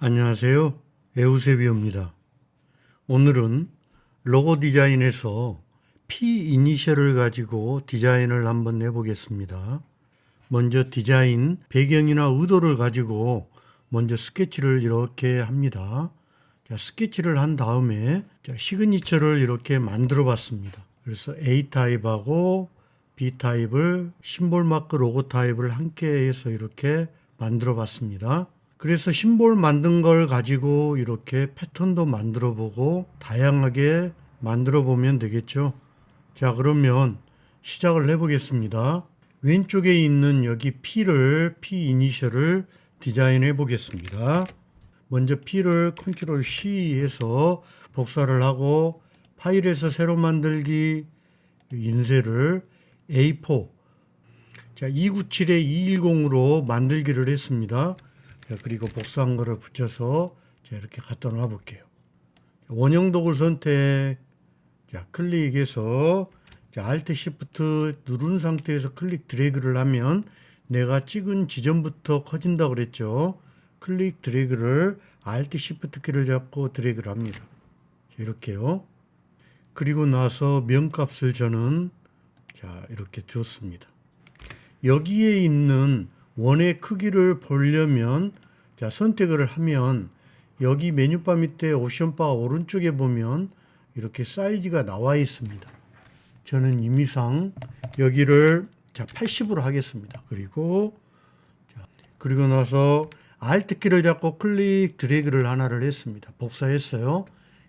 안녕하세요. 에우세비오입니다. 오늘은 로고 디자인에서 P 이니셜을 가지고 디자인을 한번 해보겠습니다. 먼저 디자인 배경이나 의도를 가지고 먼저 스케치를 이렇게 합니다. 스케치를 한 다음에 시그니처를 이렇게 만들어 봤습니다. 그래서 A 타입하고 B 타입을 심볼 마크 로고 타입을 함께 해서 이렇게 만들어 봤습니다. 그래서 심볼 만든 걸 가지고 이렇게 패턴도 만들어 보고 다양하게 만들어 보면 되겠죠. 자, 그러면 시작을 해 보겠습니다. 왼쪽에 있는 여기 P 이니셜을 디자인해 보겠습니다. 먼저 P를 컨트롤 C 해서 복사를 하고 파일에서 새로 만들기 인쇄를 A4 자, 297에 210으로 만들기를 했습니다. 자, 그리고 복사한 거를 붙여서 자, 이렇게 갖다 놔 볼게요. 원형 도구 선택, 자, 클릭해서 자, Alt Shift 누른 상태에서 클릭 드래그를 하면 내가 찍은 지점부터 커진다 그랬죠. 클릭 드래그를 Alt Shift 키를 잡고 드래그를 합니다. 자, 이렇게요. 그리고 나서 명값을 저는 자, 이렇게 줬습니다. 여기에 있는 원의 크기를 보려면 자, 선택을 하면 여기 메뉴바 밑에 옵션바 오른쪽에 보면 이렇게 사이즈가 나와 있습니다. 저는 임의상 여기를 자, 80으로 하겠습니다. 그리고 나서 Alt 키를 잡고 클릭 드래그를 하나를 했습니다. 복사했어요.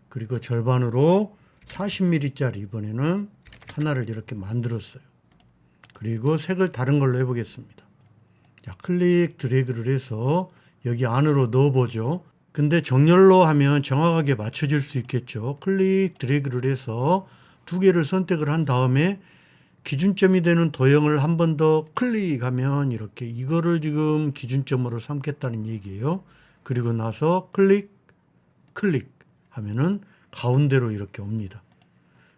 그리고 절반으로 40mm짜리 이번에는 하나를 이렇게 만들었어요. 그리고 색을 다른 걸로 해보겠습니다. 자, 클릭 드래그를 해서 여기 안으로 넣어보죠. 근데 정렬로 하면 정확하게 맞춰질 수 있겠죠. 클릭 드래그를 해서 두 개를 선택을 한 다음에 기준점이 되는 도형을 한 번 더 클릭하면 이렇게 이거를 지금 기준점으로 삼겠다는 얘기예요. 그리고 나서 클릭 하면은 가운데로 이렇게 옵니다.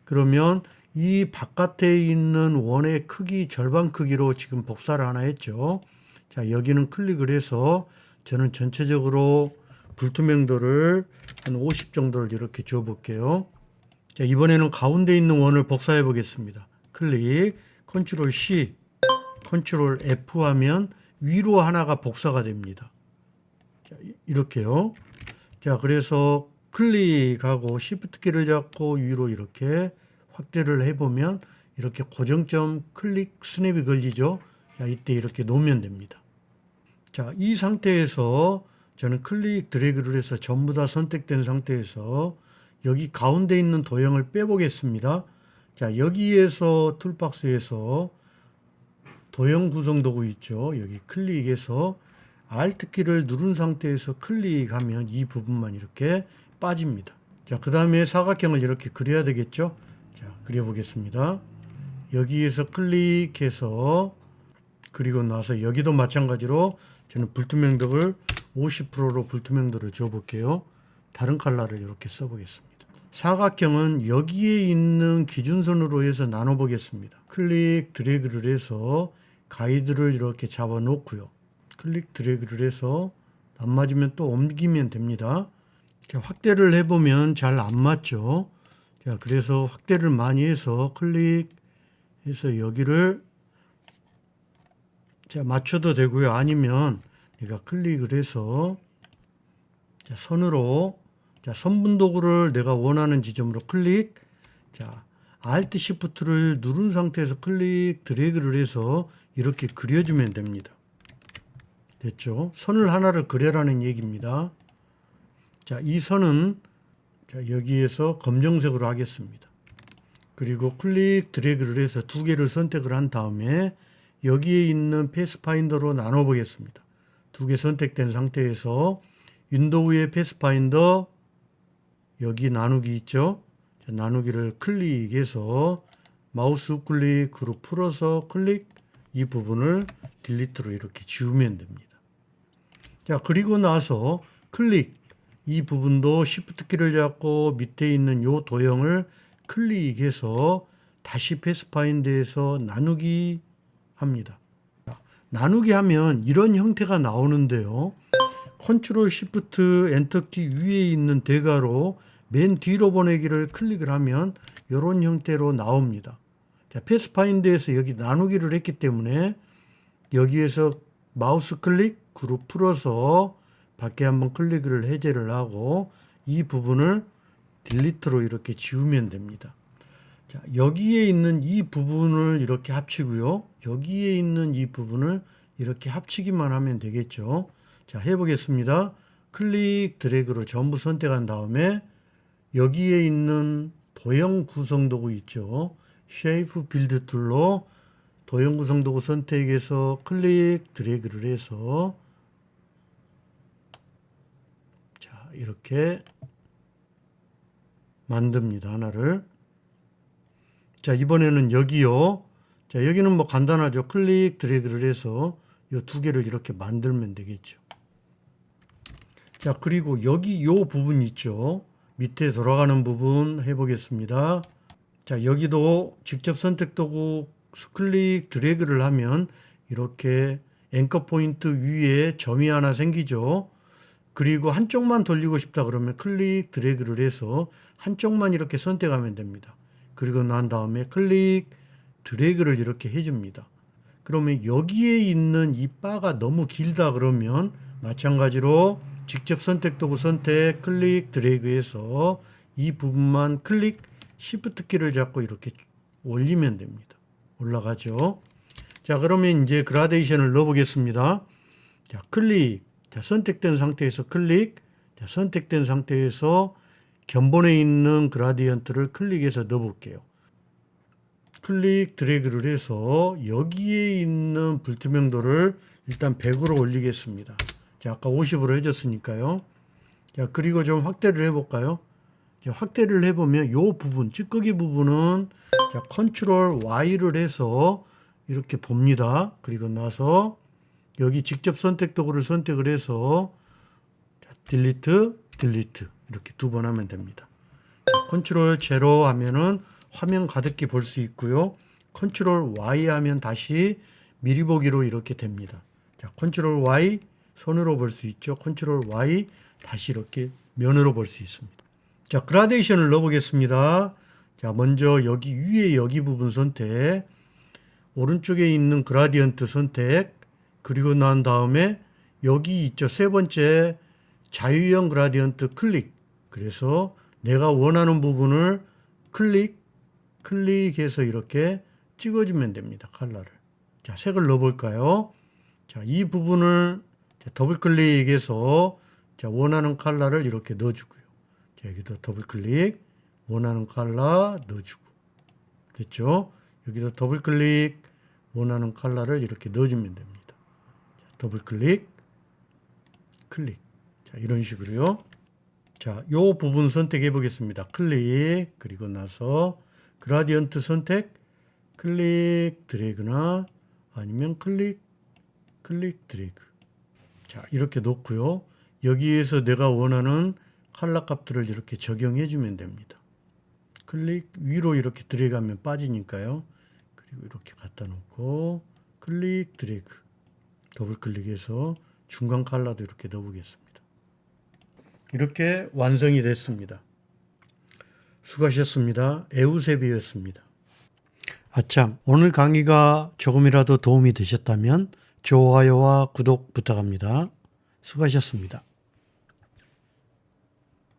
그러면 이 바깥에 있는 원의 크기 절반 크기로 지금 복사를 하나 했죠. 자, 여기는 클릭을 해서 저는 전체적으로 불투명도를 한 50 정도를 이렇게 줘 볼게요. 자, 이번에는 가운데 있는 원을 복사해 보겠습니다. 클릭, 컨트롤 C, 컨트롤 F 하면 위로 하나가 복사가 됩니다. 자, 이렇게요. 자, 그래서 클릭하고 Shift 키를 잡고 위로 이렇게 확대를 해보면 이렇게 고정점 클릭 스냅이 걸리죠. 자, 이때 이렇게 놓으면 됩니다. 자, 이 상태에서 저는 클릭 드래그를 해서 전부 다 선택된 상태에서 여기 가운데 있는 도형을 빼보겠습니다. 자, 여기에서 툴박스에서 도형 구성 도구 있죠. 여기 클릭해서 Alt 키를 누른 상태에서 클릭하면 이 부분만 이렇게 빠집니다. 자, 그 다음에 사각형을 이렇게 그려야 되겠죠. 자, 그려보겠습니다. 여기에서 클릭해서 그리고 나서 여기도 마찬가지로 저는 불투명도를 50%로 불투명도를 줘볼게요. 다른 컬러를 이렇게 써보겠습니다. 사각형은 여기에 있는 기준선으로 해서 나눠보겠습니다. 클릭 드래그를 해서 가이드를 이렇게 잡아 놓고요. 클릭 드래그를 해서 안 맞으면 또 옮기면 됩니다. 자, 확대를 해보면 잘 안 맞죠. 자, 그래서 확대를 많이 해서 클릭해서 여기를 자, 맞춰도 되고요. 아니면 내가 클릭을 해서 자, 선으로 자, 선분 도구를 내가 원하는 지점으로 클릭. 자, Alt Shift를 누른 상태에서 클릭 드래그를 해서 이렇게 그려주면 됩니다. 됐죠? 선을 하나를 그려라는 얘기입니다. 자, 이 선은 자, 여기에서 검정색으로 하겠습니다. 그리고 클릭 드래그를 해서 두 개를 선택을 한 다음에 여기에 있는 패스파인더로 나눠 보겠습니다. 두 개 선택된 상태에서 윈도우의 패스파인더 여기 나누기 있죠. 자, 나누기를 클릭해서 마우스 우클릭으로 풀어서 클릭 이 부분을 딜리트로 이렇게 지우면 됩니다. 자, 그리고 나서 클릭 이 부분도 Shift 키를 잡고 밑에 있는 요 도형을 클릭해서 다시 패스파인더에서 나누기 합니다. 자, 나누기 하면 이런 형태가 나오는데요. 컨트롤 시프트 엔터키 위에 있는 대괄호 맨 뒤로 보내기를 클릭을 하면 이런 형태로 나옵니다. 자, 패스파인더에서 여기 나누기를 했기 때문에 여기에서 마우스 클릭 그룹 풀어서 밖에 한번 클릭을 해제를 하고 이 부분을 딜리트로 이렇게 지우면 됩니다. 자, 여기에 있는 이 부분을 이렇게 합치고요. 여기에 있는 이 부분을 이렇게 합치기만 하면 되겠죠. 자, 해보겠습니다. 클릭 드래그로 전부 선택한 다음에 여기에 있는 도형 구성도구 있죠. 쉐이프 빌드 툴로 도형 구성도구 선택해서 클릭 드래그를 해서 자, 이렇게 만듭니다. 하나를. 자, 이번에는 여기요. 자, 여기는 뭐 간단하죠. 클릭 드래그를 해서 이 두 개를 이렇게 만들면 되겠죠. 자, 그리고 여기 요 부분 있죠. 밑에 돌아가는 부분 해보겠습니다. 자, 여기도 직접 선택 도구 클릭 드래그를 하면 이렇게 앵커 포인트 위에 점이 하나 생기죠. 그리고 한쪽만 돌리고 싶다 그러면 클릭 드래그를 해서 한쪽만 이렇게 선택하면 됩니다. 그리고 난 다음에 클릭 드래그를 이렇게 해줍니다. 그러면 여기에 있는 이 바가 너무 길다 그러면 마찬가지로 직접 선택 도구 선택 클릭 드래그해서 이 부분만 클릭 시프트 키를 잡고 이렇게 올리면 됩니다. 올라가죠. 자, 그러면 이제 그라데이션을 넣어보겠습니다. 자, 클릭. 자, 선택된 상태에서 클릭. 자, 선택된 상태에서 견본에 있는 그라디언트를 클릭해서 넣어볼게요. 클릭 드래그를 해서 여기에 있는 불투명도를 일단 100으로 올리겠습니다. 자, 아까 50으로 해줬으니까요. 자, 그리고 좀 확대를 해볼까요? 자, 확대를 해보면 이 부분, 찌꺼기 부분은 자, 컨트롤 Y를 해서 이렇게 봅니다. 그리고 나서 여기 직접 선택 도구를 선택을 해서 자, 딜리트, 딜리트 이렇게 두 번 하면 됩니다. 컨트롤 제로 하면은 화면 가득히 볼 수 있고요. 컨트롤 Y 하면 다시 미리 보기로 이렇게 됩니다. 자, 컨트롤 Y 손으로 볼 수 있죠. 컨트롤 Y 다시 이렇게 면으로 볼 수 있습니다. 자, 그라데이션을 넣어보겠습니다. 자, 먼저 여기 위에 여기 부분 선택, 오른쪽에 있는 그라디언트 선택, 그리고 난 다음에 여기 있죠. 세 번째 자유형 그라디언트 클릭. 그래서 내가 원하는 부분을 클릭해서 이렇게 찍어주면 됩니다. 컬러를. 자, 색을 넣어볼까요? 자, 이 부분을 더블 클릭해서 자, 원하는 컬러를 이렇게 넣어주고요. 자, 여기도 더블 클릭, 원하는 컬러 넣어주고. 됐죠? 여기도 더블 클릭, 원하는 컬러를 이렇게 넣어주면 됩니다. 자, 더블 클릭, 클릭. 자, 이런 식으로요. 자, 요 부분 선택해 보겠습니다. 클릭, 그리고 나서 그라디언트 선택, 클릭 드래그나 아니면 클릭 드래그. 자, 이렇게 놓고요. 여기에서 내가 원하는 컬러 값들을 이렇게 적용해 주면 됩니다. 클릭 위로 이렇게 드래그하면 빠지니까요. 그리고 이렇게 갖다 놓고 클릭 드래그, 더블 클릭해서 중간 컬러도 이렇게 넣어보겠습니다. 이렇게 완성이 됐습니다. 수고하셨습니다. 에우세비였습니다. 아참, 오늘 강의가 조금이라도 도움이 되셨다면 좋아요와 구독 부탁합니다. 수고하셨습니다.